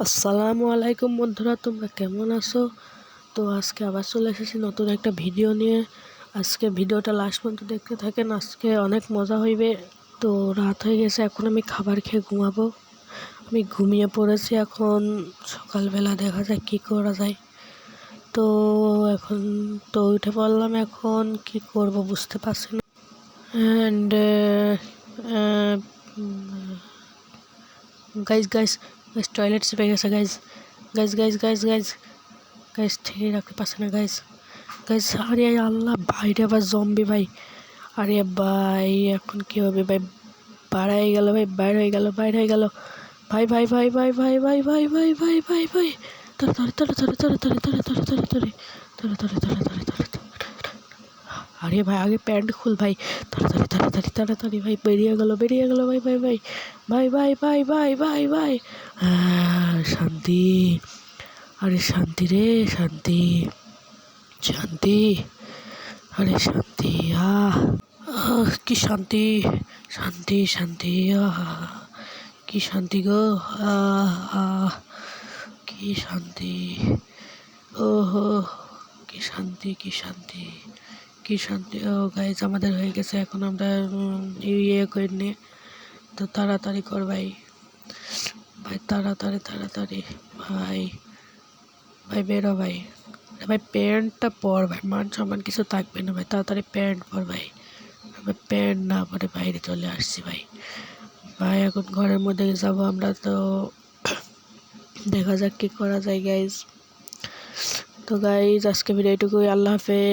আসসালামু আলাইকুম বন্ধুরা, তোমরা কেমন আছো? তো আজকে আবার চলে এসেছি নতুন একটা ভিডিও নিয়ে। আজকে ভিডিওটা লাস্ট পর্যন্ত দেখতে থাকেন, আজকে অনেক মজা হইবে। তো রাত হয়ে গেছে, এখন আমি খাবার খেয়ে ঘুমাবো। আমি ঘুমিয়ে পড়েছি, এখন সকালবেলা দেখা যায় কি করা যায়। তো এখন তো উঠে পড়লাম, এখন কি করব বুঝতে পারছি না। And guys guys guys toilet চেপে গেছে guys guys guys guys guys guys ঠিক রাখতে পারছে না গাইজ গাইজ আরে আল্লাহ, ভাইরে আবার জম্বি ভাই। আরে ভাই এখন কি হবে ভাই? বাড়াই গেল ভাই, বাইর হয়ে গেল ভাই ভাই ভাই ভাই ভাই ভাই ভাই ভাই ভাই ভাই ভাই তাড়াতাড়ি তাড়াতাড়ি তাড়াতাড়ি তাড়াতাড়ি তাড়াতাড়ি তাড়াতাড়ি তাড়াতাড়ি তাড়াতাড়ি। আরে ভাই আগে প্যান্ট খুল ভাই, তাড়াতাড়ি তাড়াতাড়ি তাড়াতাড়ি ভাই, বেরিয়ে গেল ভাই ভাই ভাই ভাই ভাই ভাই ভাই ভাই ভাই। শান্তি, আরে শান্তি রে শান্তি শান্তি, আরে শান্তি। কি শান্তি, শান্তি শান্তি, কি শান্তি গো, কি শান্তি, ওহো কি শান্তি কি শান্তি কি শান্তি। ও গাইজ আমাদের হয়ে গেছে, এখন আমরা ইয়ে করে নিয়ে। তো তাড়াতাড়ি কর ভাই, ভাই তাড়াতাড়ি তাড়াতাড়ি ভাই, ভাই বেরো ভাই, ভাই প্যান্টটা পর ভাই, মান সম্মান কিছু থাকবে না ভাই, তাড়াতাড়ি প্যান্ট পর ভাই। আমি প্যান্ট না পরে বাইরে চলে আসছি ভাই। ভাই এখন ঘরের মধ্যে যাবো আমরা, তো দেখা যাক কি করা যায় গাইজ। তো গাইজ আজকে ভিডিও এটুকুই, আল্লাহ হাফেজ।